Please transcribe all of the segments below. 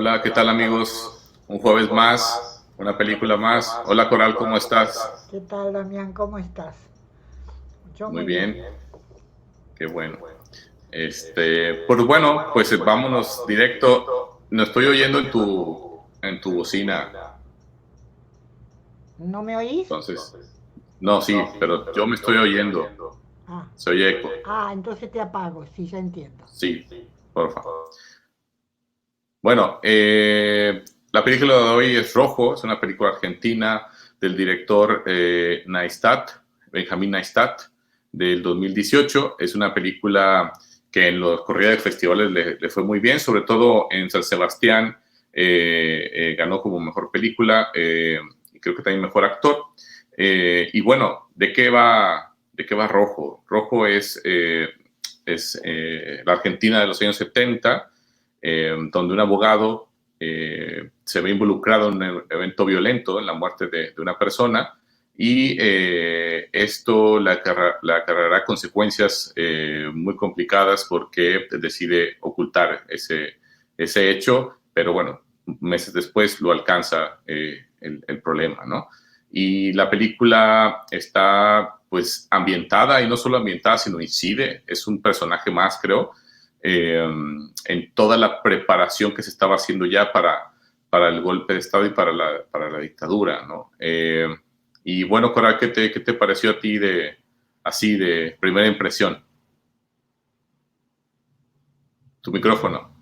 Hola, ¿qué tal amigos? Un jueves más, una película más. Hola Coral, ¿cómo estás? ¿Qué tal, Damián? ¿Cómo estás? Yo Muy muy bien. bien, qué bueno. Pues bueno, pues vámonos directo. No estoy oyendo en tu bocina, ¿No me oís? entonces, no, sí, pero yo me estoy oyendo. Ah, Se oye eco. entonces te apago, sí, ya entiendo. Sí, porfa. Bueno, la película de hoy es Rojo, es una película argentina del director Neistat, Benjamín Neistat, del 2018. Es una película que en los corridas de festivales le fue muy bien, sobre todo en San Sebastián ganó como mejor película y creo que también mejor actor. Y bueno, ¿de qué va Rojo? Rojo es la Argentina de los años 70, donde un abogado se ve involucrado en un evento violento, en la muerte de una persona, y esto le acarreará consecuencias muy complicadas porque decide ocultar ese hecho, pero bueno, meses después lo alcanza el problema, ¿no? Y la película está pues ambientada, y no solo ambientada, sino incide, es un personaje más, creo, en toda la preparación que se estaba haciendo ya para el golpe de Estado y para la dictadura, ¿no? Y bueno, Cora, ¿qué te pareció a ti así de primera impresión? Tu micrófono.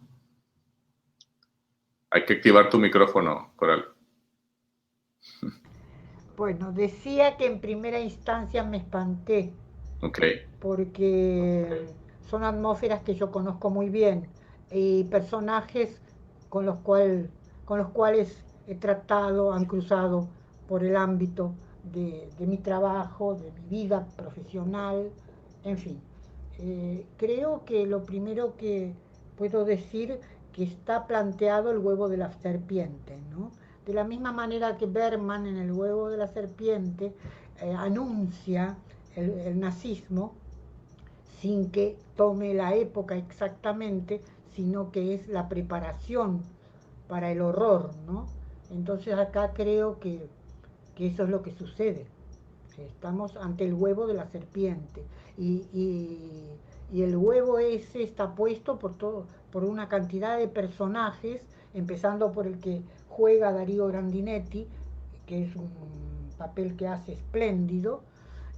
Hay que activar tu micrófono, Coral. Bueno, decía que en primera instancia me espanté Ok, porque son atmósferas que yo conozco muy bien y personajes con los, cual, con los cuales he tratado, han cruzado por el ámbito de mi trabajo, de mi vida profesional, en fin. Creo que lo primero que puedo decir que está planteado el huevo de la serpiente, ¿no? De la misma manera que Berman en el huevo de la serpiente anuncia el nazismo sin que tome la época exactamente, sino que es la preparación para el horror, ¿no? Entonces acá creo que eso es lo que sucede. Estamos ante el huevo de la serpiente y el huevo ese está puesto por una cantidad de personajes, empezando por el que juega Darío Grandinetti, que es un papel que hace espléndido.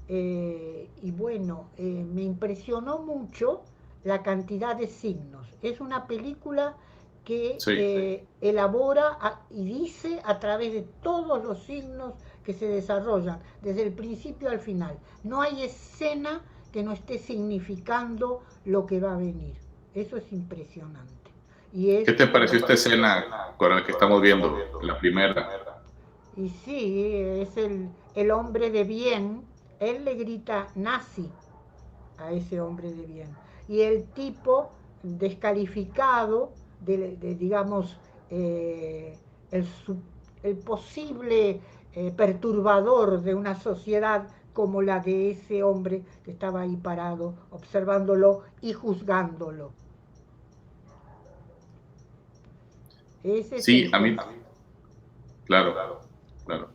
Y bueno, me impresionó mucho la cantidad de signos. Es una película que sí. elabora y dice a través de todos los signos que se desarrollan, desde el principio al final. No hay escena que no esté significando lo que va a venir. Eso es impresionante. Y ¿Qué es te pareció esta escena, Coral, que estamos viendo? La primera. Y sí, es el hombre de bien. Él le grita nazi a ese hombre de bien. Y el tipo descalificado, digamos, eh, el, el, posible perturbador de una sociedad como la de ese hombre que estaba ahí parado, observándolo y juzgándolo. Ese es Sí, el a mí, claro, claro.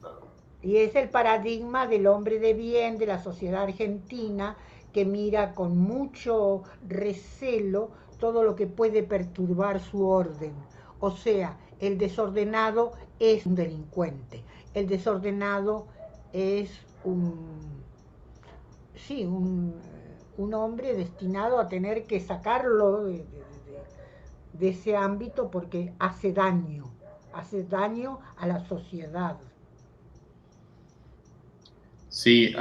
Y es el paradigma del hombre de bien de la sociedad argentina que mira con mucho recelo todo lo que puede perturbar su orden. O sea, el desordenado es un delincuente. El desordenado es sí, un hombre destinado a tener que sacarlo de ese ámbito porque hace daño a la sociedad. Sí,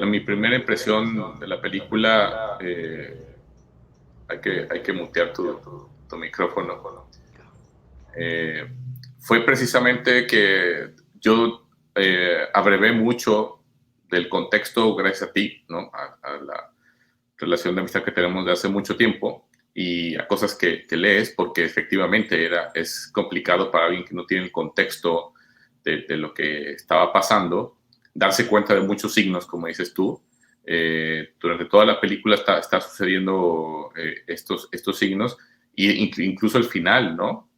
mi primera impresión de la película, hay que mutear tu micrófono, eh, fue precisamente que yo abrevé mucho del contexto gracias a ti, ¿no? A la relación de amistad que tenemos de hace mucho tiempo y a cosas que lees, porque efectivamente es complicado para alguien que no tiene el contexto de lo que estaba pasando, darse cuenta de muchos signos, como dices tú. Durante toda la película está sucediendo estos signos, e incluso el final, ¿no?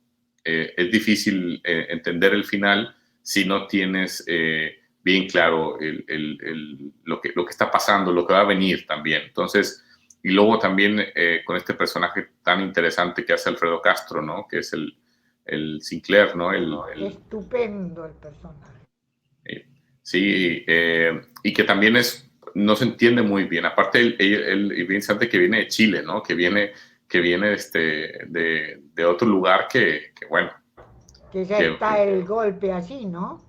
es difícil entender el final si no tienes bien claro lo que está pasando, lo que va a venir también. Entonces, y luego también con este personaje tan interesante que hace Alfredo Castro, ¿no? Que es el Sinclair, ¿no? Estupendo el personaje. Sí, y que también no se entiende muy bien. Aparte, el bien interesante que viene de Chile, ¿no? Que viene de otro lugar bueno. Que ya está el golpe allí, ¿no?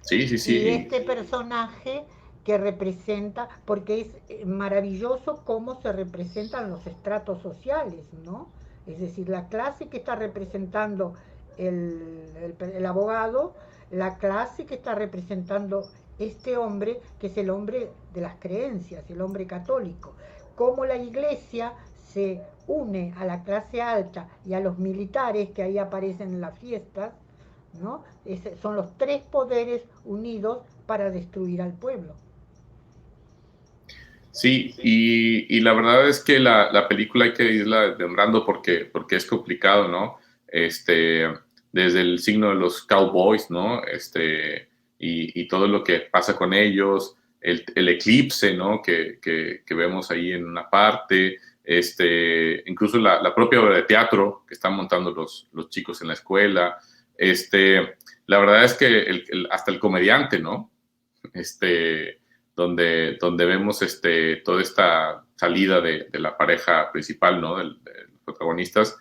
Sí, sí, Y sí. este personaje que representa, porque es maravilloso cómo se representan los estratos sociales, ¿no? Es decir, la clase que está representando el abogado, la clase que está representando este hombre, que es el hombre de las creencias, el hombre católico. Cómo la iglesia se une a la clase alta y a los militares que ahí aparecen en las fiestas, ¿no? Son los tres poderes unidos para destruir al pueblo. Sí, y la verdad es que la película hay que irla desmembrando porque es complicado, ¿no? Desde el signo de los cowboys, ¿no? Y todo lo que pasa con ellos, el eclipse, ¿no? Que vemos ahí en una parte, incluso la propia obra de teatro que están montando los chicos en la escuela. La verdad es que hasta el comediante, ¿no? Donde vemos toda esta salida de la pareja principal, ¿no? De los protagonistas,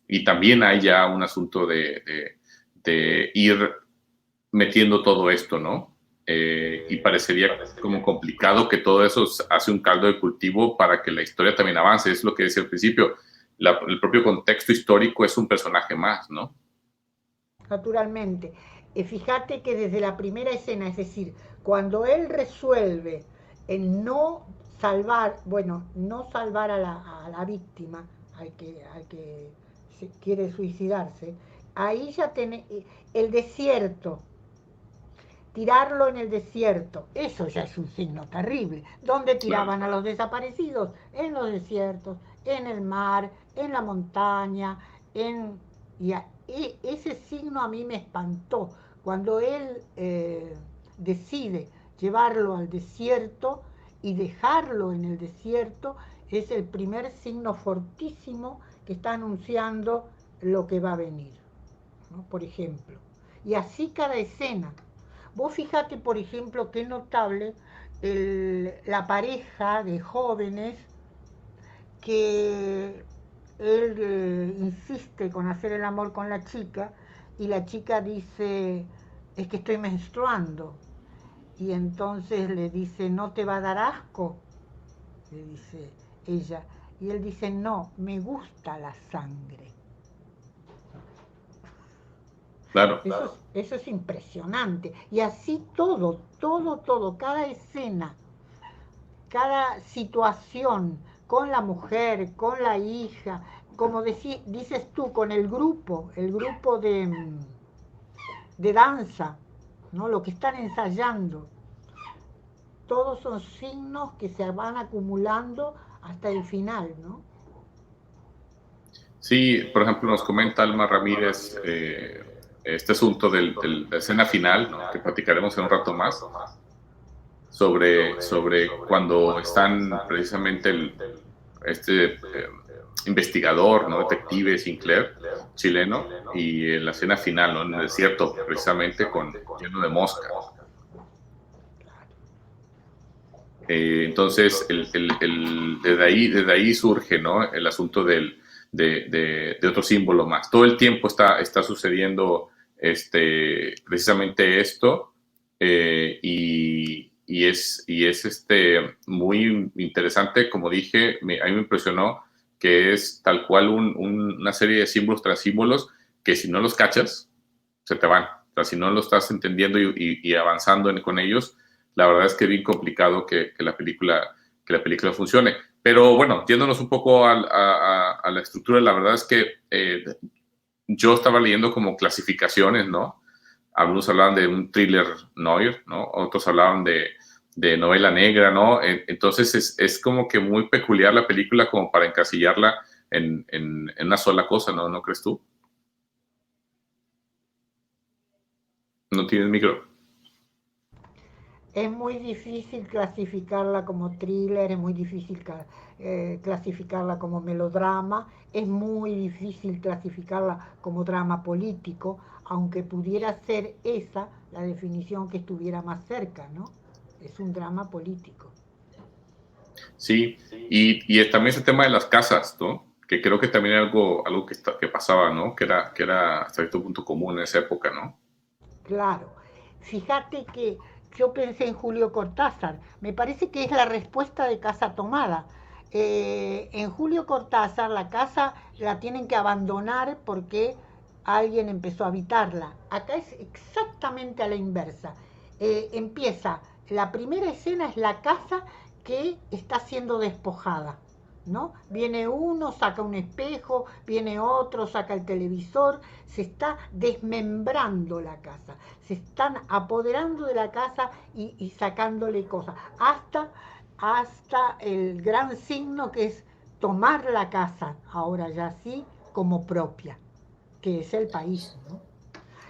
y también hay ya un asunto de ir metiendo todo esto, ¿no? Y parecería como complicado que todo eso hace un caldo de cultivo para que la historia también avance, es lo que decía al principio, el propio contexto histórico es un personaje más, ¿no? Naturalmente. Fíjate que desde la primera escena, es decir, cuando él resuelve en no salvar, bueno, no salvar a la víctima, al que quiere suicidarse, ahí ya tiene el desierto, tirarlo en el desierto, eso ya es un signo terrible. ¿Dónde tiraban a los desaparecidos? En los desiertos, en el mar, en la montaña, y ese signo a mí me espantó. Cuando él decide llevarlo al desierto y dejarlo en el desierto, es el primer signo fortísimo que está anunciando lo que va a venir, ¿no? Por ejemplo. Y así cada escena. Vos fijate, por ejemplo, qué notable la pareja de jóvenes que él insiste con hacer el amor con la chica y la chica dice, es que estoy menstruando. Y entonces le dice, ¿no te va a dar asco? Le dice ella. Y él dice, no, me gusta la sangre. Claro. Eso es impresionante. Y así todo, todo, todo, cada escena, cada situación, con la mujer, con la hija, como dices tú, con el grupo de danza, ¿no? Lo que están ensayando. Todos son signos que se van acumulando hasta el final, ¿no? Sí, por ejemplo, nos comenta Alma Ramírez este asunto de la escena final, ¿no? Que platicaremos en un rato más, sobre cuando están precisamente investigador, ¿no? Detective Sinclair, chileno, y en la escena final, ¿no? En el desierto, precisamente lleno de moscas. Entonces, desde ahí surge, ¿no? El asunto de otro símbolo más. Todo el tiempo está sucediendo precisamente esto, y es muy interesante, como dije, a mí me impresionó que es tal cual una serie de símbolos tras símbolos que si no los cachas, se te van. O sea, si no lo estás entendiendo y avanzando con ellos, la verdad es que es bien complicado que la película funcione. Pero bueno, yéndonos un poco a la estructura, la verdad es que yo estaba leyendo como clasificaciones, ¿no? Algunos hablaban de un thriller noir, ¿no? Otros hablaban de novela negra, ¿no? Entonces es como que muy peculiar la película como para encasillarla en una sola cosa, ¿no? ¿No crees tú? No tienes micro. Es muy difícil clasificarla como thriller, es muy difícil clasificarla como melodrama, es muy difícil clasificarla como drama político, aunque pudiera ser esa la definición que estuviera más cerca, ¿no? Es un drama político. Sí, y también ese tema de las casas, ¿no? Que creo que también era algo que pasaba, ¿no? Que era hasta cierto punto común en esa época, ¿no? Claro. Fíjate que yo pensé en Julio Cortázar. Me parece que es la respuesta de Casa Tomada. En Julio Cortázar la casa la tienen que abandonar porque alguien empezó a habitarla. Acá es exactamente a la inversa. Empieza, la primera escena es la casa que está siendo despojada. ¿No? Viene uno, saca un espejo, viene otro, saca el televisor, se está desmembrando la casa, se están apoderando de la casa y sacándole cosas, hasta el gran signo que es tomar la casa, ahora ya sí, como propia, que es el país, ¿no?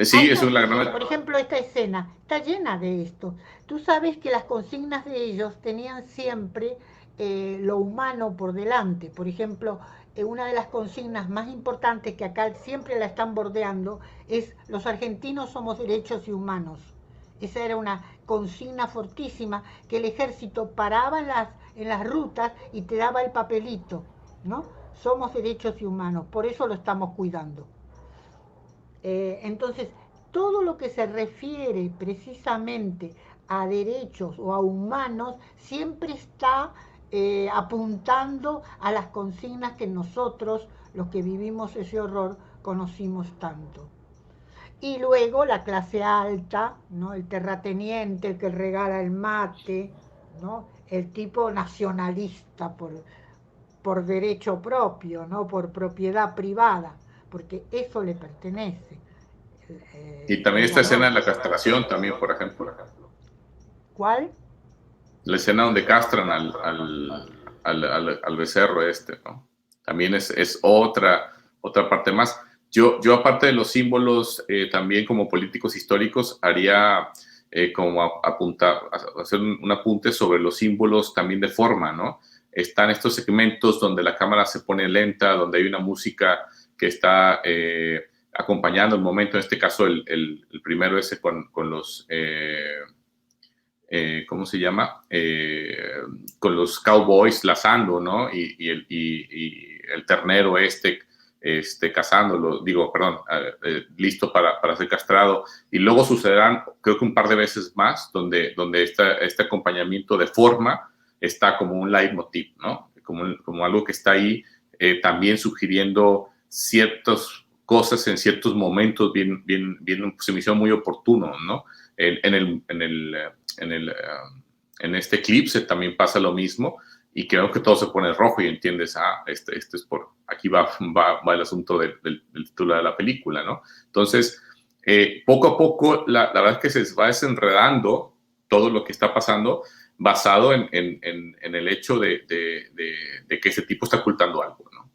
Sí, Hay eso es la por gran... ejemplo, esta escena está llena de esto. Tú sabes que las consignas de ellos tenían siempre lo humano por delante. Por ejemplo, una de las consignas más importantes que acá siempre la están bordeando es los argentinos somos derechos y humanos. Esa era una consigna fortísima que el ejército paraba en las rutas y te daba el papelito, ¿no? Somos derechos y humanos, por eso lo estamos cuidando. Entonces, todo lo que se refiere precisamente a derechos o a humanos siempre está apuntando a las consignas que nosotros, los que vivimos ese horror, conocimos tanto. Y luego la clase alta, ¿no? El terrateniente, el que regala el mate, ¿no? El tipo nacionalista por derecho propio, ¿no? Por propiedad privada, porque eso le pertenece. Y también esta Digamos. escena de la castración también, por ejemplo. ¿Cuál? La escena donde castran al becerro este, ¿no? También es otra parte más. Yo aparte de los símbolos, también como políticos históricos, haría como apuntar, hacer un apunte sobre los símbolos también de forma, ¿no? Están estos segmentos donde la cámara se pone lenta, donde hay una música que está acompañando el momento, en este caso el primero ese con los... ¿cómo se llama? Con los cowboys lazando, ¿no? Y el ternero cazándolo, digo, perdón, listo para ser castrado. Y luego sucederán, creo que un par de veces más, donde este acompañamiento de forma está como un leitmotiv, ¿no? Como algo que está ahí también sugiriendo ciertas cosas en ciertos momentos, se me hizo muy oportuno, ¿no? En este eclipse también pasa lo mismo y creo que todo se pone rojo y entiendes, este es aquí va el asunto del título de la película, ¿no? Entonces, poco a poco, la verdad es que se va desenredando todo lo que está pasando basado en el hecho de que ese tipo está ocultando algo, ¿no?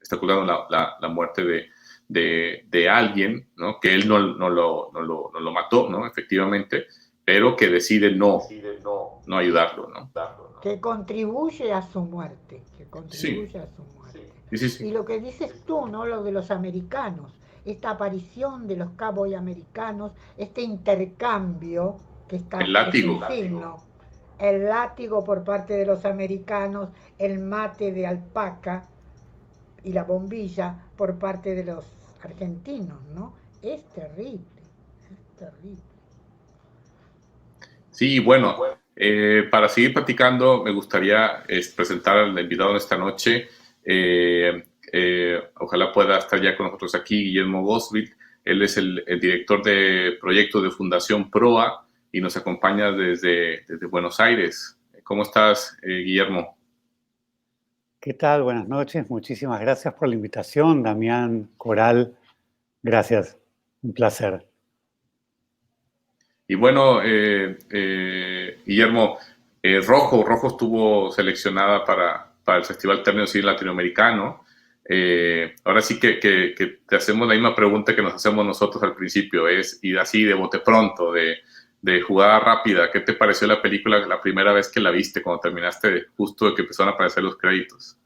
Está ocultando la muerte de alguien, ¿no? Que él no lo mató, ¿no? Efectivamente, pero que decide no ayudarlo, ¿no? Que contribuye a su muerte, que Sí, contribuye a su muerte. sí, sí, sí. Y lo que dices tú, ¿no? Lo de los americanos, esta aparición de los cowboy americanos, este intercambio El es un látigo. signo, el látigo por parte de los americanos, el mate de alpaca y la bombilla por parte de los argentinos, ¿no? Es terrible, es terrible. Sí, bueno, para seguir platicando, me gustaría presentar al invitado de esta noche. Ojalá pueda estar ya con nosotros aquí Guillermo Gosville. Él es el director de proyectos de Fundación PROA y nos acompaña desde Buenos Aires. ¿Cómo estás, Guillermo? ¿Qué tal? Buenas noches. Muchísimas gracias por la invitación, Damián, Coral. Gracias. Un placer. Y bueno, Guillermo, Rojo estuvo seleccionada para el Festival Término Civil Latinoamericano Ahora sí que te hacemos la misma pregunta que nos hacemos nosotros al principio, y así de bote pronto, de jugada rápida, ¿qué te pareció la película la primera vez que la viste, cuando terminaste justo de que empezaron a aparecer los créditos?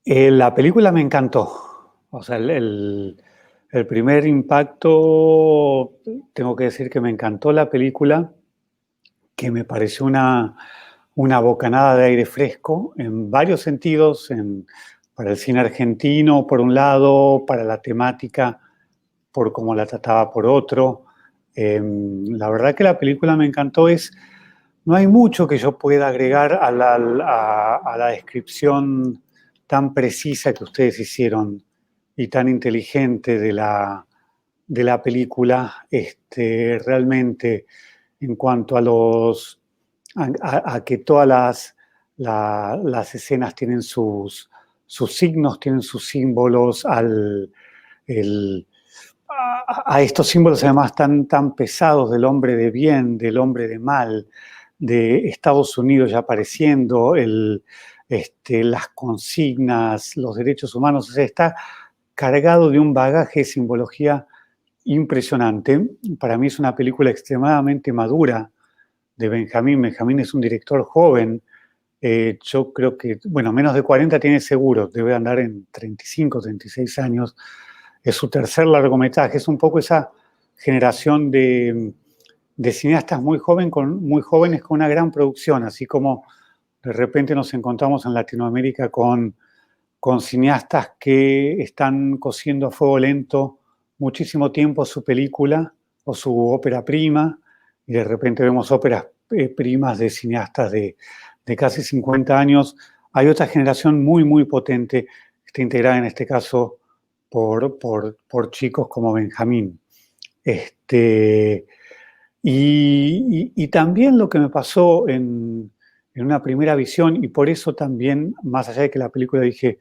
La película me encantó. O sea, el primer impacto, tengo que decir que me encantó la película, que me pareció una bocanada de aire fresco en varios sentidos, para el cine argentino por un lado, para la temática por cómo la trataba por otro. La verdad que la película me encantó. No hay mucho que yo pueda agregar a la descripción tan precisa que ustedes hicieron y tan inteligente de la película. Realmente, en cuanto a que todas las escenas tienen sus signos, tienen sus símbolos, a estos símbolos además tan pesados del hombre de bien, del hombre de mal, de Estados Unidos ya apareciendo, las consignas, los derechos humanos. O sea, está cargado de un bagaje de simbología impresionante. Para mí es una película extremadamente madura de Benjamín. Benjamín es un director joven. Yo creo que, bueno, menos de 40 tiene seguro, debe andar en 35, 36 años. Es su tercer largometraje. Es un poco esa generación de cineastas muy jóvenes con una gran producción, así como de repente nos encontramos en Latinoamérica con cineastas que están cosiendo a fuego lento muchísimo tiempo su película o su ópera prima, y de repente vemos óperas primas de cineastas de casi 50 años. Hay otra generación muy, muy potente, que está integrada en este caso por chicos como Benjamín. Y también lo que me pasó en una primera visión, y por eso también, más allá de que la película dije,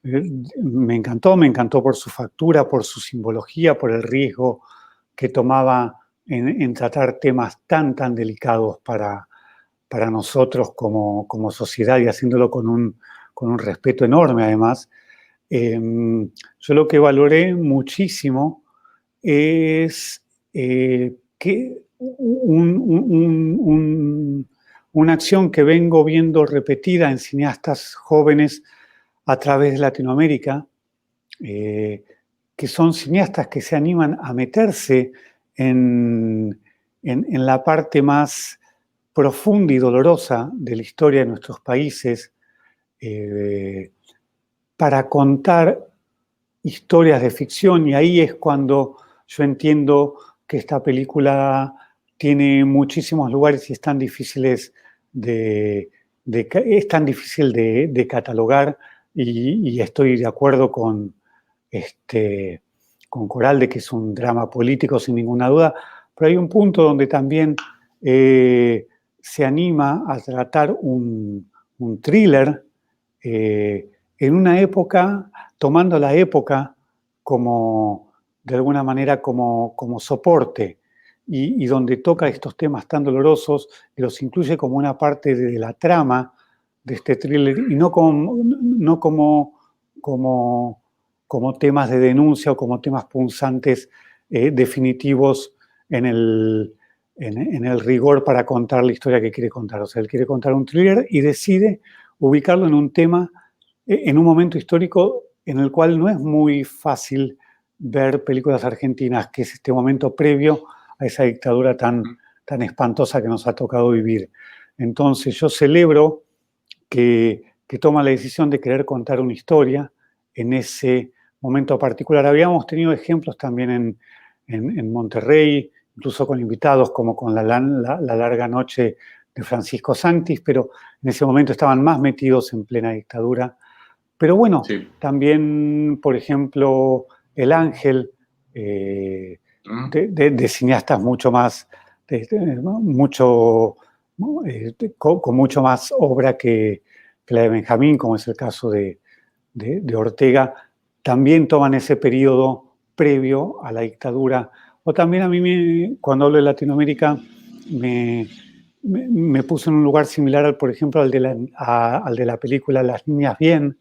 me encantó por su factura, por su simbología, por el riesgo que tomaba en tratar temas tan delicados para nosotros como sociedad, y haciéndolo con un respeto enorme además. Yo lo que valoré muchísimo es que una acción que vengo viendo repetida en cineastas jóvenes a través de Latinoamérica, que son cineastas que se animan a meterse en la parte más profunda y dolorosa de la historia de nuestros países, para contar historias de ficción. Y ahí es cuando yo entiendo que esta película tiene muchísimos lugares y es tan difícil de catalogar, y estoy de acuerdo con Coral de que es un drama político sin ninguna duda, pero hay un punto donde también se anima a tratar un thriller en una época, tomando la época de alguna manera como soporte, y donde toca estos temas tan dolorosos y los incluye como una parte de la trama de este thriller, y no como temas de denuncia o como temas punzantes definitivos en el rigor para contar la historia que quiere contar. O sea, él quiere contar un thriller y decide ubicarlo en un tema, en un momento histórico en el cual no es muy fácil ver películas argentinas, que es este momento previo a esa dictadura tan espantosa que nos ha tocado vivir. Entonces yo celebro que toma la decisión de querer contar una historia en ese momento particular. Habíamos tenido ejemplos también en Monterrey, incluso con invitados como con la larga noche de Francisco Santis, pero en ese momento estaban más metidos en plena dictadura. Pero bueno, sí, también, por ejemplo, El Ángel, de cineastas mucho más, con mucho más obra que la de Benjamín, como es el caso de Ortega, también toman ese periodo previo a la dictadura. O también a mí, cuando hablo de Latinoamérica, me puso en un lugar similar, por ejemplo, al de la película Las Niñas Bien,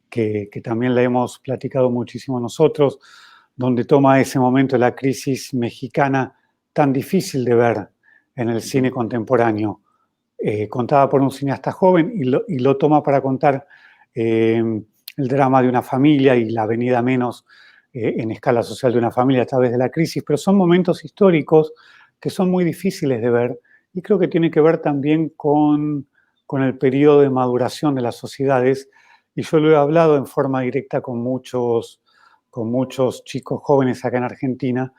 que también la hemos platicado muchísimo nosotros, donde toma ese momento de la crisis mexicana tan difícil de ver en el cine contemporáneo, contada por un cineasta joven y lo toma para contar el drama de una familia y la venida menos en escala social de una familia a través de la crisis, pero son momentos históricos que son muy difíciles de ver y creo que tiene que ver también con el periodo de maduración de las sociedades, y yo lo he hablado en forma directa con muchos chicos jóvenes acá en Argentina,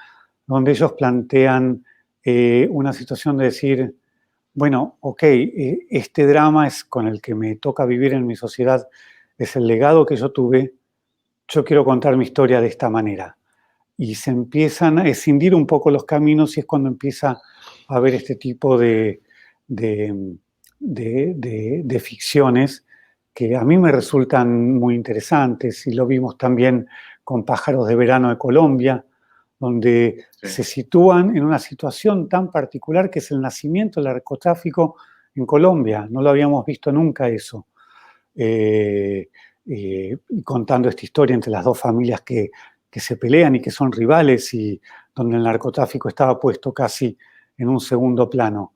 donde ellos plantean una situación de decir, bueno, ok, este drama es con el que me toca vivir en mi sociedad, es el legado que yo tuve, yo quiero contar mi historia de esta manera. Y se empiezan a escindir un poco los caminos y es cuando empieza a haber este tipo de ficciones que a mí me resultan muy interesantes, y lo vimos también con Pájaros de Verano de Colombia, donde se sitúan en una situación tan particular que es el nacimiento del narcotráfico en Colombia. No lo habíamos visto nunca eso. Y contando esta historia entre las dos familias que se pelean y que son rivales, y donde el narcotráfico estaba puesto casi en un segundo plano.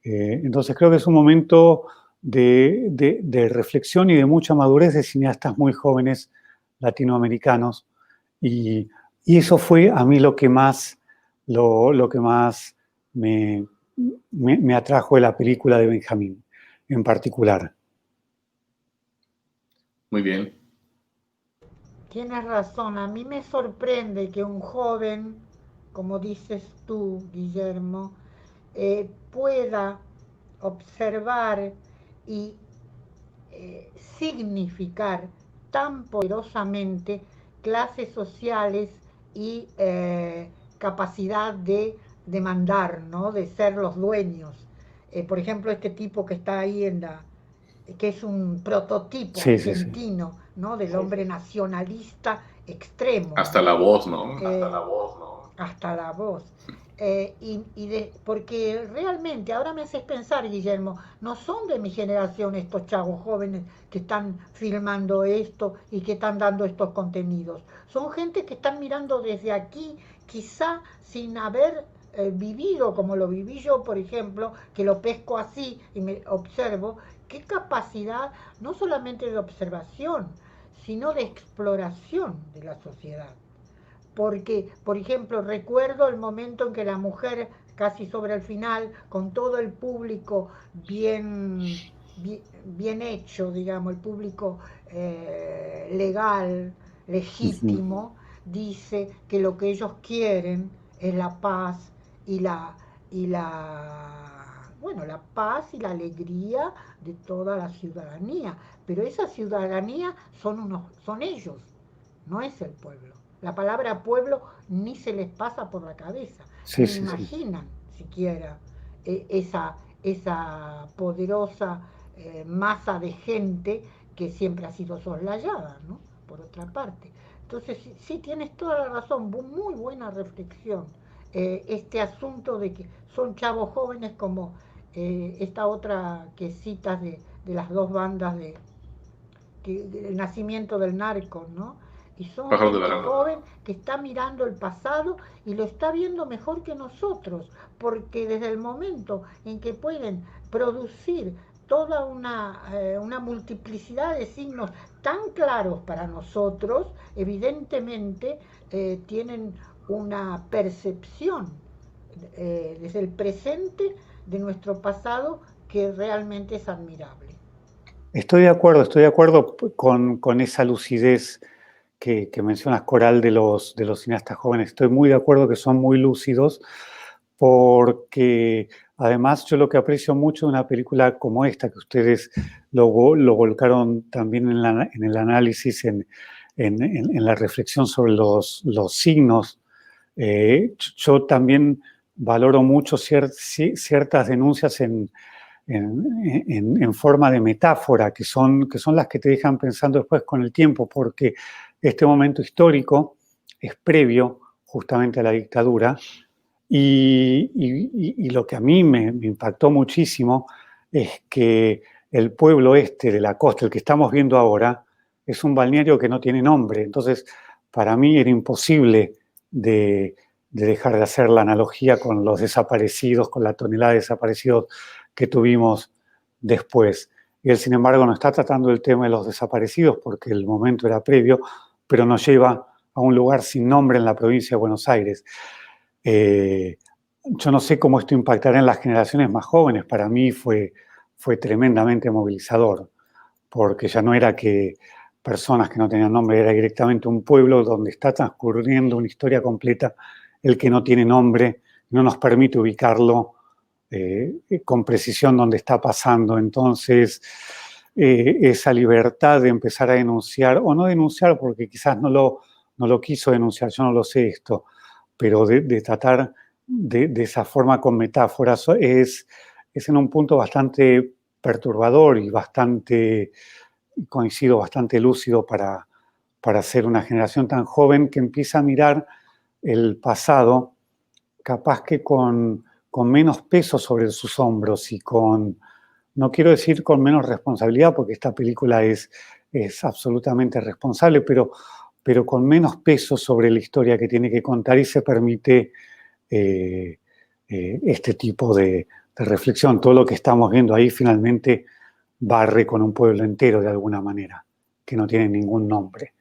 Entonces creo que es un momento de reflexión y de mucha madurez de cineastas muy jóvenes latinoamericanos, y eso fue a mí lo que más me atrajo de la película de Benjamín en particular. Muy bien. Tienes razón, a mí me sorprende que un joven, como dices tú, Guillermo, pueda observar y significar tan poderosamente clases sociales y capacidad de demandar, ¿no? De ser los dueños. Por ejemplo, este tipo que está ahí que es un prototipo argentino, sí. ¿No? Del hombre nacionalista extremo. Hasta ¿no? La Voz, ¿no? Hasta La Voz. Porque realmente, ahora me haces pensar, Guillermo, no son de mi generación estos chavos jóvenes que están filmando esto y que están dando estos contenidos. Son gente que están mirando desde aquí, quizá sin haber vivido como lo viví yo, por ejemplo, que lo pesco así y me observo, qué capacidad no solamente de observación, sino de exploración de la sociedad. Porque, por ejemplo, recuerdo el momento en que la mujer, casi sobre el final, con todo el público bien hecho, digamos, el público legal, legítimo, dice que lo que ellos quieren es la paz y la paz y la alegría de toda la ciudadanía. Pero esa ciudadanía son ellos, no es el pueblo. La palabra pueblo ni se les pasa por la cabeza, ni imaginan siquiera esa poderosa masa de gente que siempre ha sido soslayada, ¿no? Por otra parte. Entonces, sí, tienes toda la razón, muy buena reflexión. Este asunto de que son chavos jóvenes como esta otra que citas de las dos bandas del nacimiento del narco, ¿no? Y son gente joven que está mirando el pasado y lo está viendo mejor que nosotros, porque desde el momento en que pueden producir toda una multiplicidad de signos tan claros para nosotros, evidentemente tienen una percepción desde el presente de nuestro pasado que realmente es admirable. Estoy de acuerdo con esa lucidez que mencionas, Coral, de los cineastas jóvenes. Estoy muy de acuerdo que son muy lúcidos, porque además yo lo que aprecio mucho de una película como esta, que ustedes lo volcaron también en el análisis, en la reflexión sobre los signos. Yo también valoro mucho ciertas denuncias en forma de metáfora, que son las que te dejan pensando después con el tiempo, porque este momento histórico es previo justamente a la dictadura, y lo que a mí me impactó muchísimo es que el pueblo este de la costa, el que estamos viendo ahora, es un balneario que no tiene nombre. Entonces, para mí era imposible de dejar de hacer la analogía con los desaparecidos, con la tonelada de desaparecidos que tuvimos después. Y él, sin embargo, no está tratando el tema de los desaparecidos porque el momento era previo, pero nos lleva a un lugar sin nombre en la provincia de Buenos Aires. Yo no sé cómo esto impactará en las generaciones más jóvenes. Para mí fue tremendamente movilizador, porque ya no era que personas que no tenían nombre, era directamente un pueblo donde está transcurriendo una historia completa, el que no tiene nombre, no nos permite ubicarlo con precisión donde está pasando. Entonces, esa libertad de empezar a denunciar, o no denunciar, porque quizás no lo quiso denunciar, yo no lo sé esto, pero de tratar de esa forma con metáforas es en un punto bastante perturbador y bastante, coincido, bastante lúcido para ser una generación tan joven que empieza a mirar el pasado capaz que con menos peso sobre sus hombros y no quiero decir con menos responsabilidad, porque esta película es absolutamente responsable, pero con menos peso sobre la historia que tiene que contar y se permite este tipo de reflexión. Todo lo que estamos viendo ahí finalmente barre con un pueblo entero de alguna manera, que no tiene ningún nombre.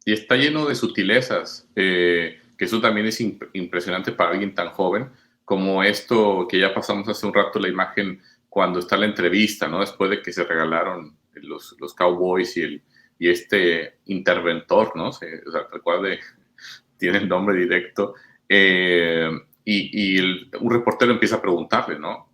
Y está lleno de sutilezas, que eso también es impresionante para alguien tan joven, como esto que ya pasamos hace un rato, la imagen cuando está la entrevista, ¿no? Después de que se regalaron los Cowboys y este interventor, ¿no? O sea, recuerde, tiene el nombre directo, un reportero empieza a preguntarle, ¿no?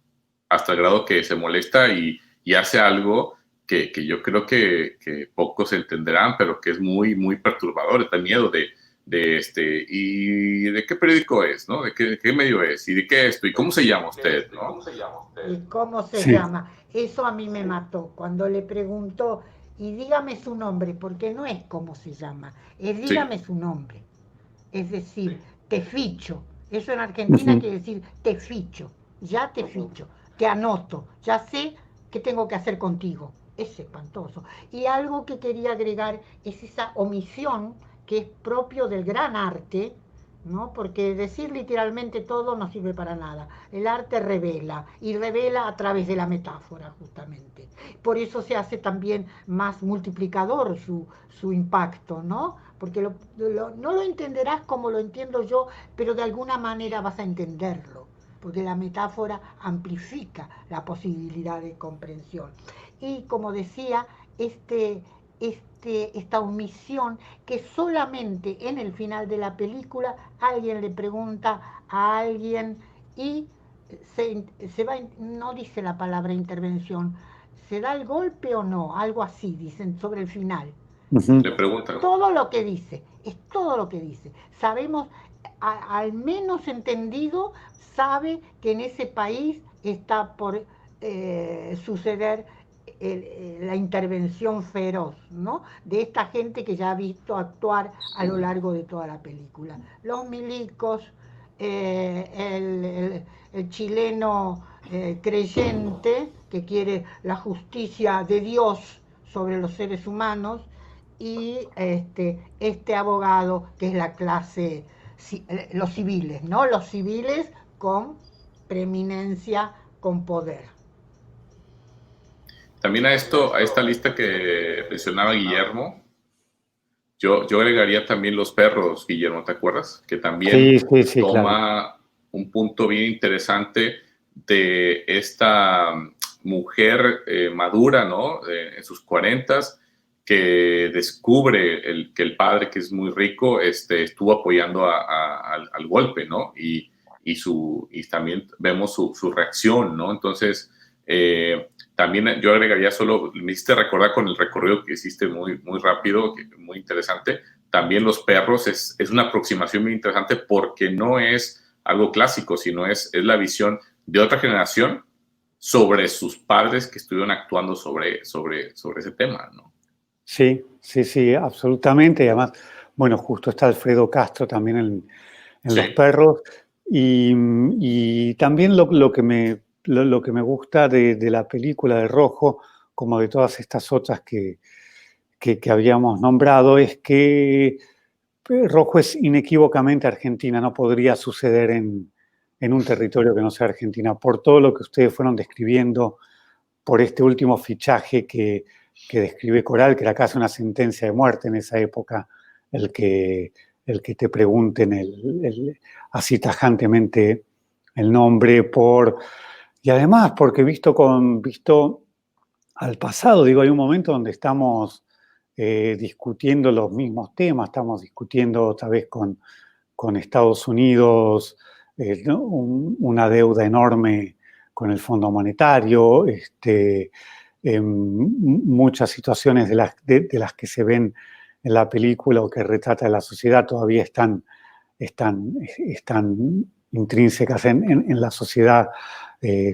Hasta el grado que se molesta y hace algo que yo creo que pocos entenderán, pero que es muy, muy perturbador. Está miedo ¿y de qué periódico es, no? ¿De qué medio es? ¿Y de qué esto? ¿Y cómo se llama usted, no? ¿Y cómo se llama? Eso a mí me mató cuando le preguntó, y dígame su nombre, porque no es cómo se llama, es dígame su nombre. Es decir, te ficho. Eso en Argentina quiere decir te ficho, ya te ficho, te anoto, ya sé qué tengo que hacer contigo. Es espantoso. Y algo que quería agregar es esa omisión que es propio del gran arte, ¿no? Porque decir literalmente todo no sirve para nada. El arte revela, y revela a través de la metáfora, justamente. Por eso se hace también más multiplicador su impacto, ¿no? Porque no lo entenderás como lo entiendo yo, pero de alguna manera vas a entenderlo, porque la metáfora amplifica la posibilidad de comprensión. Y como decía, esta omisión que solamente en el final de la película alguien le pregunta a alguien y se va, no dice la palabra intervención, ¿se da el golpe o no? Algo así, dicen sobre el final. Le preguntan. Todo lo que dice, es todo lo que dice. Sabemos, al menos entendido, sabe que en ese país está por suceder la intervención feroz, ¿no? De esta gente que ya ha visto actuar a lo largo de toda la película. Los milicos, el chileno creyente que quiere la justicia de Dios sobre los seres humanos, y este abogado que es la clase, los civiles, ¿no? Los civiles con preeminencia, con poder. También a esta lista que mencionaba Guillermo, yo agregaría también los perros, Guillermo, ¿te acuerdas? Que también toma un punto bien interesante de esta mujer madura, ¿no? En sus 40s, que descubre que el padre, que es muy rico, estuvo apoyando al golpe, ¿no? Y también vemos su reacción, ¿no? Entonces, también yo agregaría solo, me hiciste recordar con el recorrido que hiciste muy, muy rápido, muy interesante. También los perros es una aproximación muy interesante porque no es algo clásico, sino es la visión de otra generación sobre sus padres que estuvieron actuando sobre ese tema, ¿no? Sí, absolutamente. Y además, bueno, justo está Alfredo Castro también en Los Perros. Y también lo que me gusta de la película de Rojo, como de todas estas otras que que habíamos nombrado es que Rojo es inequívocamente Argentina, no podría suceder en un territorio que no sea Argentina, por todo lo que ustedes fueron describiendo, por este último fichaje que describe Coral, que era casi una sentencia de muerte en esa época, el que te pregunten así tajantemente el nombre, y además porque visto al pasado, digo, hay un momento donde estamos discutiendo los mismos temas, estamos discutiendo otra vez con Estados Unidos, ¿no? Una deuda enorme con el Fondo Monetario, muchas situaciones de las que se ven en la película o que retrata la sociedad todavía están intrínsecas en la sociedad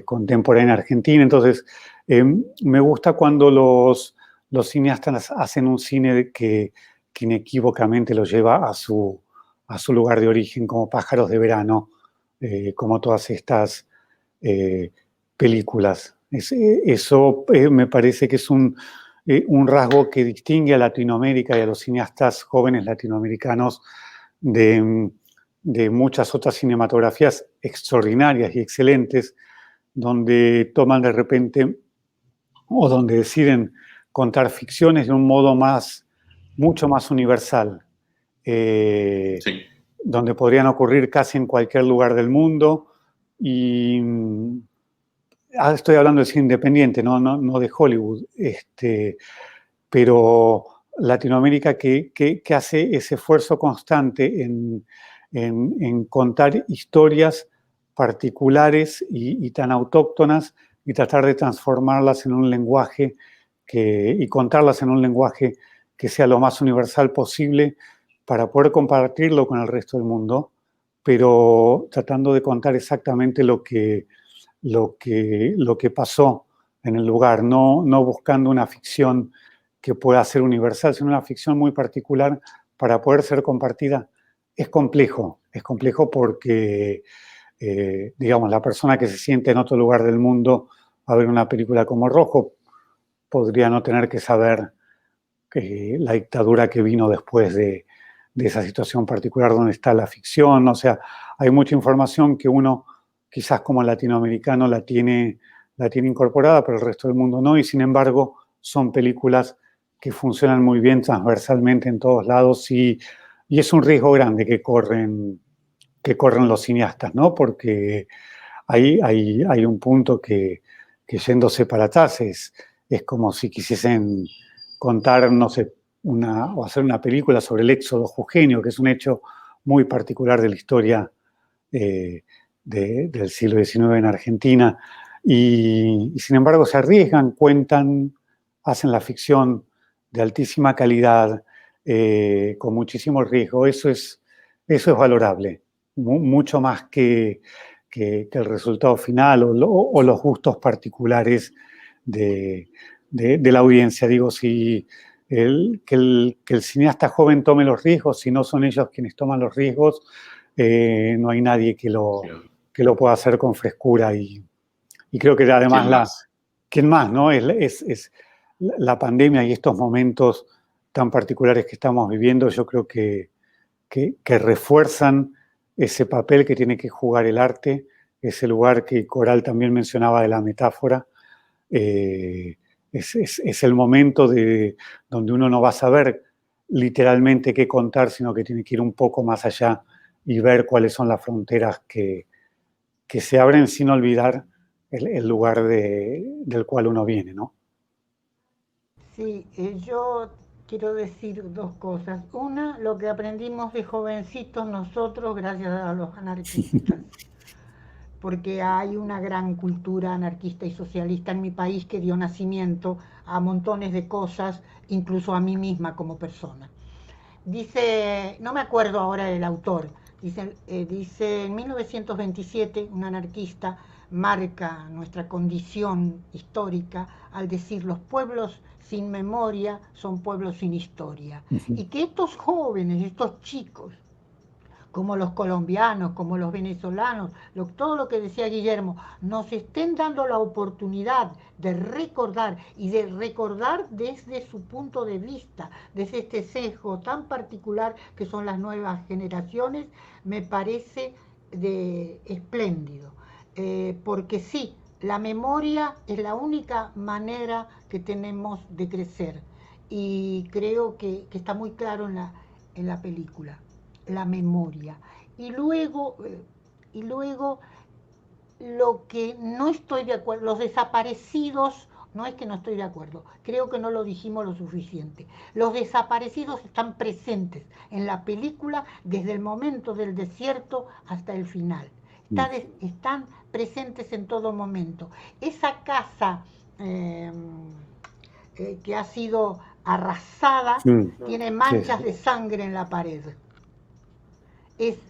contemporánea argentina. Entonces, me gusta cuando los cineastas hacen un cine que inequívocamente los lleva a su lugar de origen, como Pájaros de Verano, como todas estas películas. Eso me parece que es un rasgo que distingue a Latinoamérica y a los cineastas jóvenes latinoamericanos de muchas otras cinematografías extraordinarias y excelentes, donde toman de repente o donde deciden contar ficciones de un modo mucho más universal, Sí. donde podrían ocurrir casi en cualquier lugar del mundo. Y estoy hablando de cine independiente, no de Hollywood, pero Latinoamérica que hace ese esfuerzo constante en contar historias particulares y tan autóctonas y tratar de transformarlas en un lenguaje y contarlas en un lenguaje que sea lo más universal posible para poder compartirlo con el resto del mundo, pero tratando de contar exactamente lo que pasó en el lugar, no buscando una ficción que pueda ser universal, sino una ficción muy particular para poder ser compartida. Es complejo porque, digamos, la persona que se siente en otro lugar del mundo a ver una película como Rojo podría no tener que saber la dictadura que vino después de esa situación particular donde está la ficción. O sea, hay mucha información que uno quizás como latinoamericano la tiene incorporada, pero el resto del mundo no, y sin embargo son películas que funcionan muy bien transversalmente en todos lados y es un riesgo grande que corren los cineastas, ¿no? Porque hay un punto que yéndose para atrás es como si quisiesen contar, no sé, o hacer una película sobre el éxodo jujeño, que es un hecho muy particular de la historia del siglo XIX en Argentina, y sin embargo se arriesgan, cuentan, hacen la ficción de altísima calidad, con muchísimo riesgo. Eso es valorable, mucho más que el resultado final o los gustos particulares de la audiencia. Digo, si que el cineasta joven tome los riesgos, si no son ellos quienes toman los riesgos, no hay nadie que lo pueda hacer con frescura y creo que además ¿quién más? ¿No? Es la pandemia y estos momentos tan particulares que estamos viviendo, yo creo que refuerzan ese papel que tiene que jugar el arte, ese lugar que Coral también mencionaba de la metáfora. Es el momento donde uno no va a saber literalmente qué contar, sino que tiene que ir un poco más allá y ver cuáles son las fronteras que se abren sin olvidar el lugar del cual uno viene, ¿no? Sí, yo quiero decir dos cosas. Una, lo que aprendimos de jovencitos nosotros gracias a los anarquistas, porque hay una gran cultura anarquista y socialista en mi país que dio nacimiento a montones de cosas, incluso a mí misma como persona. Dice, no me acuerdo ahora el autor, dice en 1927 un anarquista marca nuestra condición histórica al decir los pueblos sin memoria son pueblos sin historia. Y que estos jóvenes, estos chicos, como los colombianos, como los venezolanos, todo lo que decía Guillermo, nos estén dando la oportunidad de recordar y de recordar desde su punto de vista, desde este sesgo tan particular que son las nuevas generaciones, me parece espléndido. Porque sí, la memoria es la única manera que tenemos de crecer y creo que está muy claro en la película, la memoria. Y luego, y luego lo que no estoy de acuerdo, los desaparecidos, no es que no estoy de acuerdo, creo que no lo dijimos lo suficiente. Los desaparecidos están presentes en la película desde el momento del desierto hasta el final. Están presentes en todo momento. Esa casa que ha sido arrasada tiene manchas de sangre en la pared.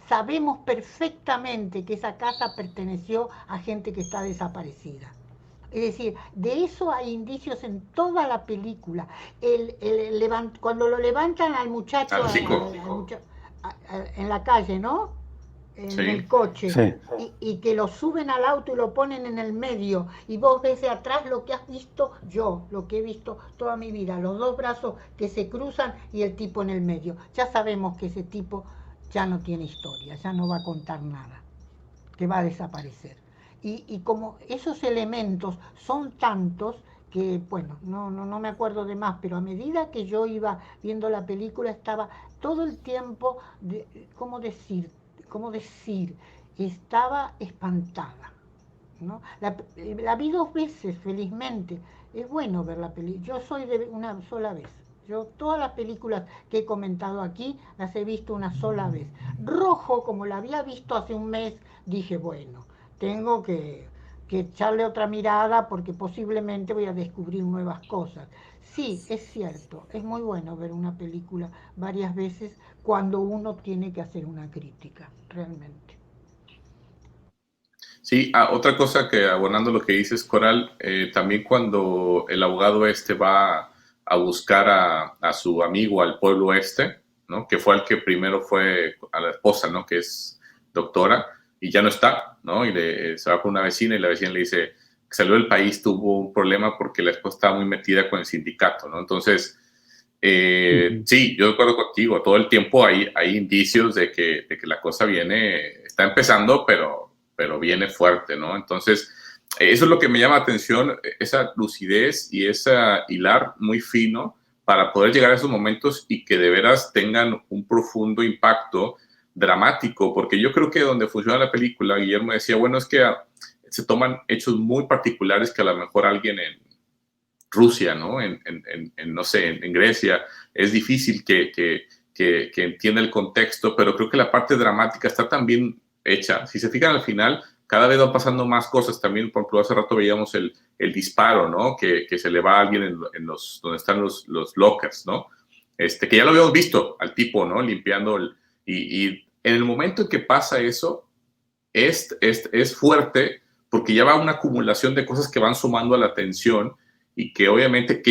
Sabemos perfectamente que esa casa perteneció a gente que está desaparecida. Es decir, de eso hay indicios en toda la película. Cuando lo levantan al muchacho, en la calle, ¿no? En el coche, y que lo suben al auto y lo ponen en el medio, y vos ves de atrás lo que has visto yo, lo que he visto toda mi vida, los dos brazos que se cruzan y el tipo en el medio. Ya sabemos que ese tipo ya no tiene historia, ya no va a contar nada, que va a desaparecer. Y como esos elementos son tantos que, bueno, no me acuerdo de más, pero a medida que yo iba viendo la película estaba todo el tiempo, ¿cómo decir? Estaba espantada, ¿no? La vi 2 veces, felizmente. Es bueno ver la película. Yo soy de una sola vez. Yo todas las películas que he comentado aquí las he visto una sola vez. Rojo, como la había visto hace un mes, dije, bueno, tengo que echarle otra mirada porque posiblemente voy a descubrir nuevas cosas. Sí, es cierto, es muy bueno ver una película varias veces cuando uno tiene que hacer una crítica, realmente. Sí, otra cosa que abonando lo que dices, Coral, también cuando el abogado va a buscar a su amigo al pueblo ¿no? Que fue el que primero fue a la esposa, ¿no? Que es doctora, y ya no está, ¿no? Y se va con una vecina y la vecina le dice que salió del país, tuvo un problema porque la esposa estaba muy metida con el sindicato, ¿no? Entonces, sí, yo de acuerdo contigo, todo el tiempo hay indicios de que la cosa está empezando, pero viene fuerte, ¿no? Entonces, eso es lo que me llama la atención, esa lucidez y esa hilar muy fino para poder llegar a esos momentos y que de veras tengan un profundo impacto dramático, porque yo creo que donde funciona la película, Guillermo decía, bueno, es que se toman hechos muy particulares que a lo mejor alguien en Rusia, ¿no? No sé, en Grecia, es difícil que entienda el contexto, pero creo que la parte dramática está también hecha. Si se fijan al final, cada vez van pasando más cosas. También, por ejemplo, hace rato veíamos el disparo, ¿no? Que se le va a alguien donde están los lockers, ¿no? Que ya lo habíamos visto al tipo, ¿no? Limpiando y en el momento en que pasa eso, es fuerte porque ya va una acumulación de cosas que van sumando a la tensión y que obviamente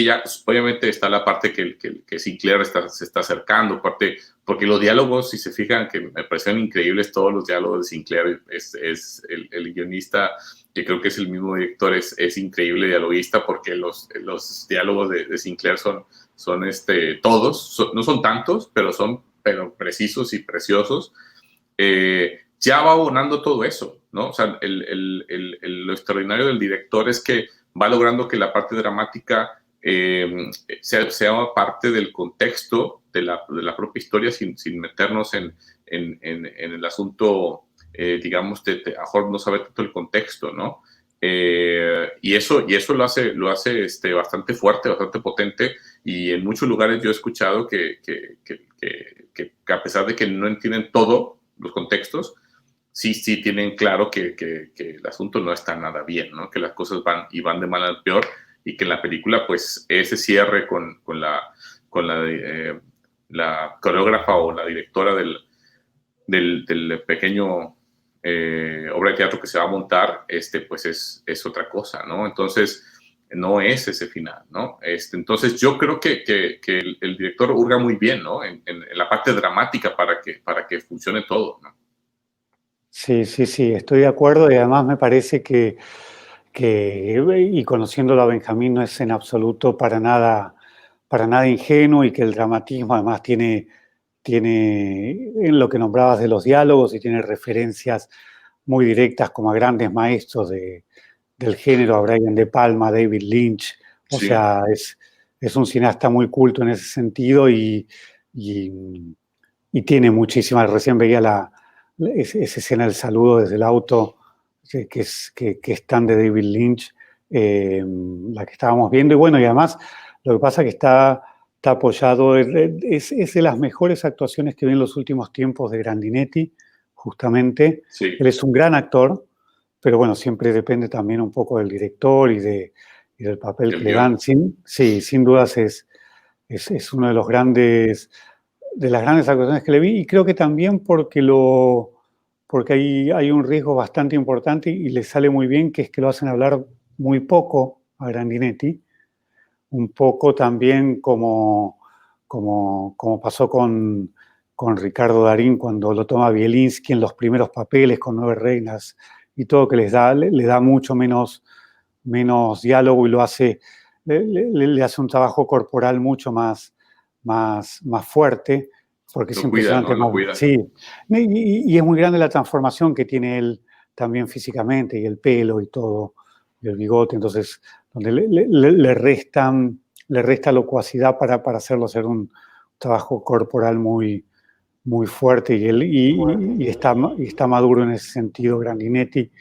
está la parte que Sinclair se está acercando, porque los diálogos, si se fijan, que me parecen increíbles todos los diálogos de Sinclair, es el guionista, que creo que es el mismo director, es increíble dialoguista, porque los diálogos de Sinclair son todos, no son tantos, pero son precisos y preciosos. Ya va abonando todo eso, ¿no? O sea, lo extraordinario del director es que va logrando que la parte dramática sea parte del contexto de la propia historia sin meternos en el asunto, digamos, a lo mejor no saber tanto el contexto, ¿no? Y eso lo hace bastante fuerte, bastante potente, y en muchos lugares yo he escuchado que a pesar de que no entienden todos los contextos, sí tienen claro que el asunto no está nada bien, ¿no? Que las cosas van de mal al peor, y que en la película, pues, ese cierre con la coreógrafa o la directora del pequeño obra de teatro que se va a montar, pues es otra cosa, ¿no? Entonces, no es ese final, ¿no? Entonces yo creo que el director hurga muy bien, ¿no? En la parte dramática para que funcione todo, ¿no? Sí, sí, sí, estoy de acuerdo y además me parece y conociéndolo a Benjamín, no es en absoluto para nada ingenuo y que el dramatismo además tiene en lo que nombrabas de los diálogos y tiene referencias muy directas como a grandes maestros del género, a Brian De Palma, David Lynch, o Sí. sea, es un cineasta muy culto en ese sentido y tiene muchísimas, recién veía esa escena del saludo desde el auto, que es tan de David Lynch, la que estábamos viendo, y bueno, y además lo que pasa es que está apoyado, es de las mejores actuaciones que vi en los últimos tiempos de Grandinetti, justamente. Sí. Él es un gran actor, pero bueno, siempre depende también un poco del director y del papel que le dan. Sin dudas es uno de las grandes actuaciones que le vi, y creo que también porque hay un riesgo bastante importante y le sale muy bien, que es que lo hacen hablar muy poco a Grandinetti, un poco también como pasó con Ricardo Darín cuando lo toma Bielinski en los primeros papeles con Nueve Reinas y todo, que le da mucho menos diálogo y le hace un trabajo corporal mucho más fuerte, porque es impresionante. Lo cuida. Sí, y es muy grande la transformación que tiene él también físicamente, y el pelo y todo, y el bigote, entonces donde le resta locuacidad para hacerlo hacer un trabajo corporal muy, muy fuerte, y está maduro en ese sentido Grandinetti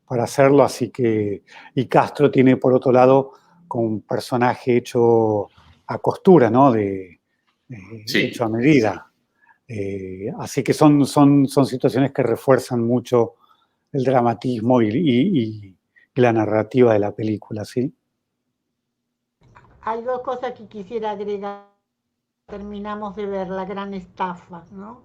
para hacerlo, así que, y Castro tiene por otro lado con un personaje hecho a costura, ¿no? Hecho a medida. Así que son situaciones que refuerzan mucho el dramatismo y la narrativa de la película, ¿sí? Hay dos cosas que quisiera agregar. Terminamos de ver La Gran Estafa, ¿no?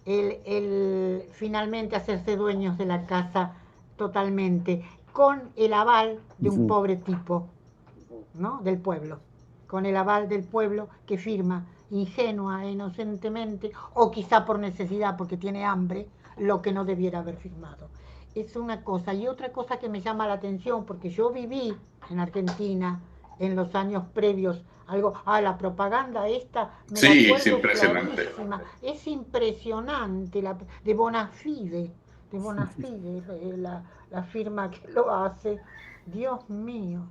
El finalmente hacerse dueños de la casa totalmente, con el aval de un pobre tipo, ¿no? Del pueblo, con el aval del pueblo que firma ingenua e inocentemente, o quizá por necesidad, porque tiene hambre, lo que no debiera haber firmado. Es una cosa. Y otra cosa que me llama la atención, porque yo viví en Argentina en los años previos, la propaganda esta, me la acuerdo, es impresionante. clarísima. Es impresionante, de Bonafide, la firma que lo hace. Dios mío.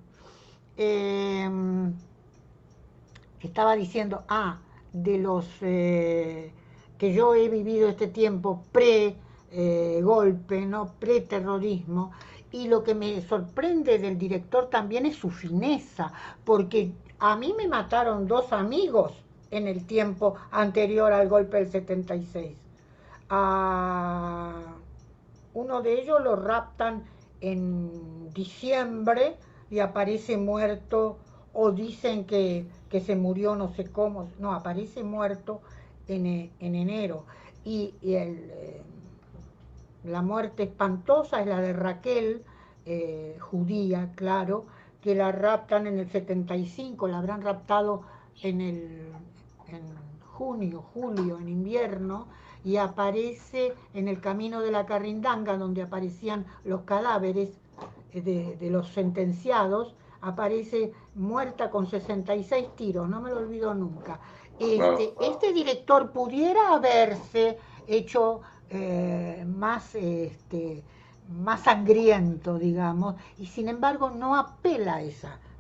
Estaba diciendo, de los que yo he vivido este tiempo pre-golpe, ¿no? Pre-terrorismo, y lo que me sorprende del director también es su fineza, porque a mí me mataron 2 amigos en el tiempo anterior al golpe del 76. Uno de ellos lo raptan en diciembre y aparece muerto, o dicen que se murió no sé cómo, no, aparece muerto en enero. Y la muerte espantosa es la de Raquel, judía, claro, que la raptan en el 75, la habrán raptado en junio, julio, en invierno, y aparece en el camino de la Carrindanga, donde aparecían los cadáveres de los sentenciados, aparece muerta con 66 tiros, no me lo olvido nunca. Este director pudiera haberse hecho más sangriento, digamos, y sin embargo no apela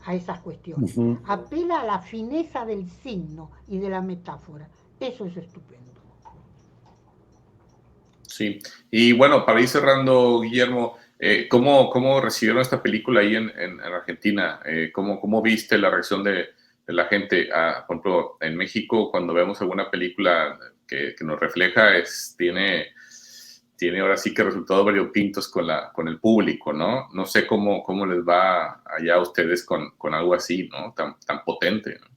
a esas cuestiones. Apela a la fineza del signo y de la metáfora. Eso es estupendo. Sí, y bueno, para ir cerrando, Guillermo, ¿cómo recibieron esta película ahí en Argentina? ¿Cómo viste la reacción de la gente? Por ejemplo, en México, cuando vemos alguna película que nos refleja, tiene ahora sí que resultados variopintos con el público, ¿no? No sé cómo les va allá a ustedes con algo así, ¿no? Tan potente, ¿no?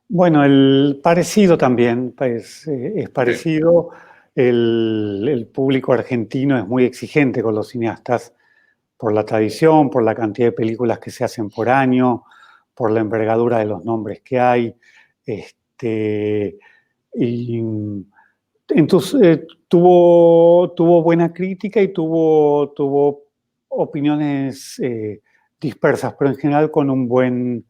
Bueno, el parecido también, pues, es parecido. Sí. El público argentino es muy exigente con los cineastas, por la tradición, por la cantidad de películas que se hacen por año, por la envergadura de los nombres que hay. Y entonces tuvo buena crítica y tuvo opiniones dispersas, pero en general con un buen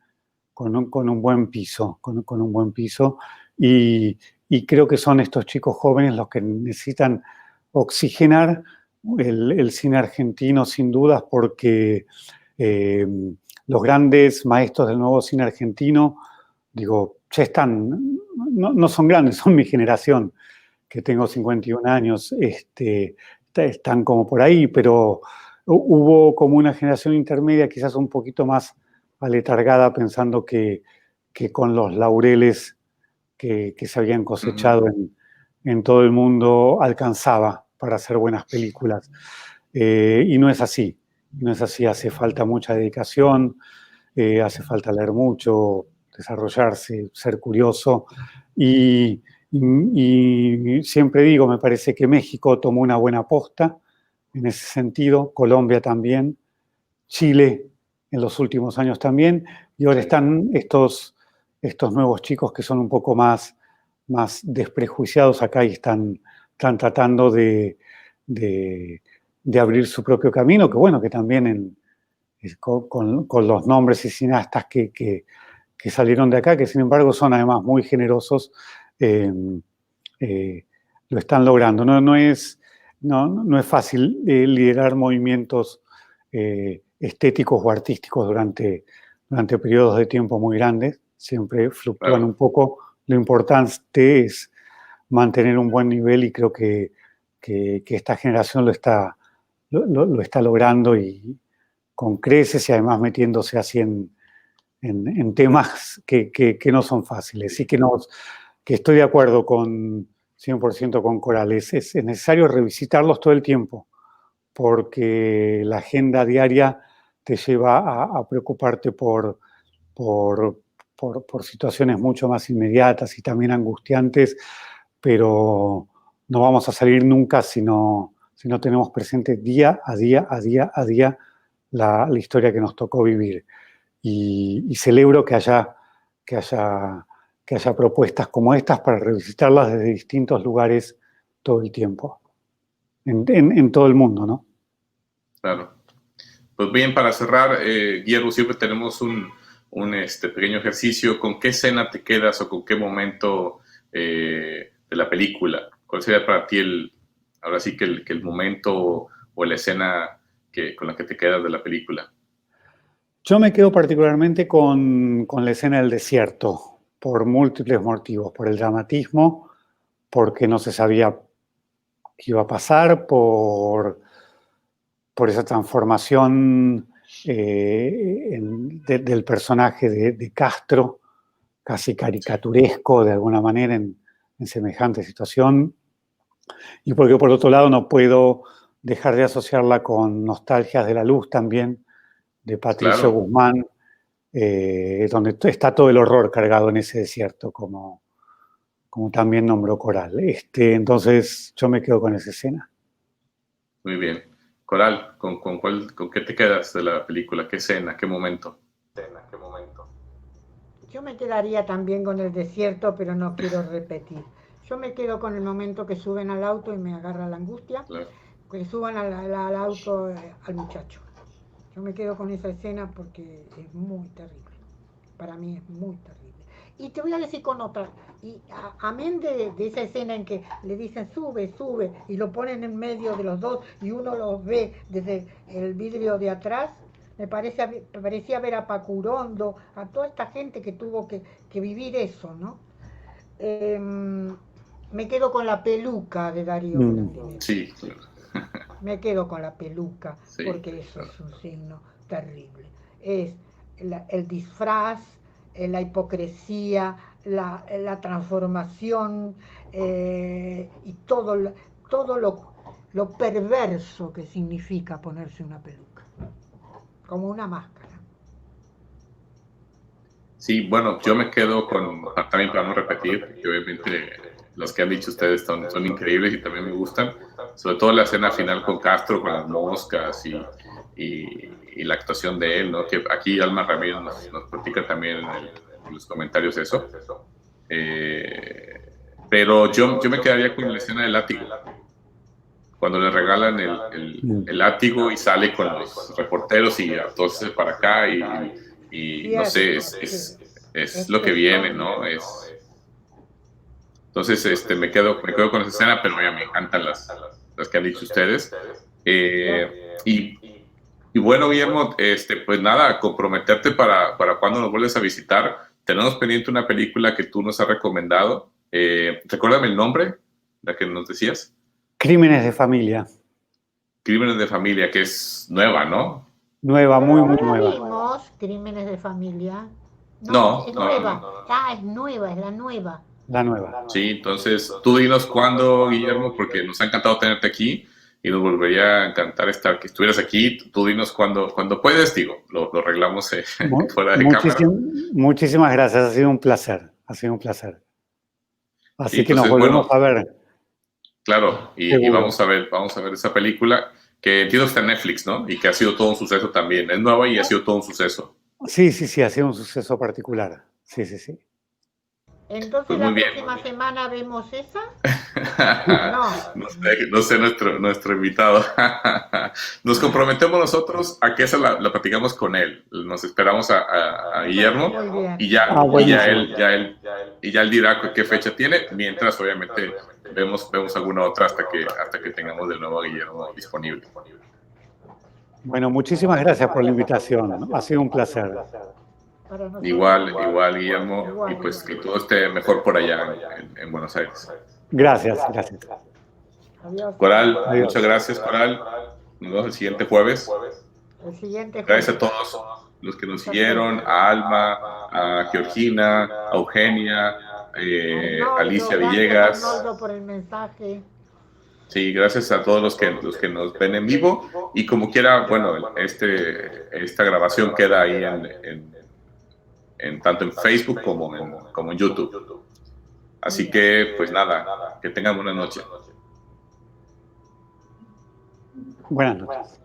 piso, con un buen piso. Y creo que son estos chicos jóvenes los que necesitan oxigenar el cine argentino, sin dudas, porque los grandes maestros del nuevo cine argentino, digo, ya están, no son grandes, son mi generación, que tengo 51 años, están como por ahí, pero hubo como una generación intermedia quizás un poquito más aletargada, pensando que con los laureles que se habían cosechado en todo el mundo alcanzaba para hacer buenas películas. Y no es así, hace falta mucha dedicación, hace falta leer mucho, desarrollarse, ser curioso. Y siempre digo, me parece que México tomó una buena posta en ese sentido, Colombia también, Chile en los últimos años también, y ahora están estos nuevos chicos que son un poco más desprejuiciados acá y están tratando de abrir su propio camino, que bueno, que también con los nombres y cineastas que salieron de acá, que sin embargo son además muy generosos, lo están logrando. No es fácil liderar movimientos estéticos o artísticos durante periodos de tiempo muy grandes, siempre fluctúan un poco. Lo importante es mantener un buen nivel y creo que esta generación lo está logrando, y con creces, y además metiéndose así en temas que no son fáciles. Y que estoy de acuerdo 100% con Coral. Es necesario revisitarlos todo el tiempo, porque la agenda diaria te lleva a preocuparte por situaciones mucho más inmediatas y también angustiantes, pero no vamos a salir nunca si no tenemos presente día a día la historia que nos tocó vivir. Y celebro que haya propuestas como estas para revisitarlas desde distintos lugares todo el tiempo, en todo el mundo, ¿no? Claro. Pues bien, para cerrar, Guillermo, siempre tenemos un pequeño ejercicio. ¿Con qué escena te quedas o con qué momento de la película? ¿Cuál sería para ti ahora sí que el momento o la escena con la que te quedas de la película? Yo me quedo particularmente con la escena del desierto, por múltiples motivos, por el dramatismo, porque no se sabía qué iba a pasar, por esa transformación del personaje de Castro, casi caricaturesco de alguna manera en semejante situación, y porque por otro lado no puedo dejar de asociarla con Nostalgias de la Luz también, de Patricio Guzmán, donde está todo el horror cargado en ese desierto, como también nombró Coral. Entonces yo me quedo con esa escena. Muy bien. Coral, ¿con qué te quedas de la película? ¿Qué escena? ¿Qué momento? Yo me quedaría también con el desierto, pero no quiero repetir. Yo me quedo con el momento que suben al auto y me agarra la angustia, que suban al auto al muchacho. Yo me quedo con esa escena porque es muy terrible. Para mí es muy terrible. Y te voy a decir con otra. Y amén de esa escena en que le dicen sube, y lo ponen en medio de los dos y uno los ve desde el vidrio de atrás, me parecía ver a Pacurondo, a toda esta gente que tuvo que vivir eso, ¿no? Me quedo con la peluca de Darío Grandinetti. Sí, claro. Me quedo con la peluca, sí, porque eso es un signo terrible. Es el disfraz, la hipocresía, la transformación y todo lo perverso que significa ponerse una peluca, como una máscara. Sí, bueno, yo me quedo también para no repetir, que obviamente los que han dicho ustedes son increíbles y también me gustan, sobre todo la escena final con Castro, con las moscas y la actuación de él, ¿no? Que aquí Alma Ramírez nos platica también en los comentarios de eso. Pero yo me quedaría con la escena del látigo. Cuando le regalan el látigo y sale con los reporteros y entonces para acá y no sé, es lo que viene, ¿no? Entonces me quedo con esa escena, pero ya me encantan las que han dicho ustedes. Y bueno, Guillermo, pues nada, comprometerte para cuando nos vuelves a visitar. Tenemos pendiente una película que tú nos has recomendado. Recuérdame el nombre, la que nos decías. Crímenes de familia. Crímenes de familia, que es nueva, ¿no? Nueva, muy nueva. Vimos Crímenes de familia. No, es no, nueva. no. Es nueva, es la nueva. La nueva. Sí, entonces tú dinos cuándo, Guillermo, porque nos ha encantado tenerte aquí y nos volvería a encantar que estuvieras aquí. Tú dinos cuándo puedes, digo, lo arreglamos fuera de cámara. Muchísimas gracias, ha sido un placer, Así sí, que nos volvemos a ver. Claro, y vamos a ver esa película que entiendo que está en Netflix, ¿no? Y que ha sido todo un suceso también. Es nueva y ha sido todo un suceso. Sí, ha sido un suceso particular. Sí. Entonces pues la próxima semana vemos esa. No sé nuestro invitado. Nos comprometemos nosotros a que esa la platicamos con él. Nos esperamos a Guillermo y ya él dirá qué fecha tiene, mientras obviamente vemos alguna otra hasta que tengamos de nuevo a Guillermo disponible. Bueno, muchísimas gracias por la invitación. Ha sido un placer. Igual, Guillermo, y pues que todo esté mejor por allá en Buenos Aires. Gracias. Coral, muchas gracias, Coral. Nos vemos el siguiente jueves. Gracias a todos los que nos siguieron, a Alma, a Georgina, a Eugenia, a Alicia Villegas. Por el mensaje. Sí, gracias a todos los que nos ven en vivo. Y como quiera, bueno, esta grabación queda ahí tanto en Facebook como en YouTube. Así que, pues nada, que tengan buena noche. Buenas noches.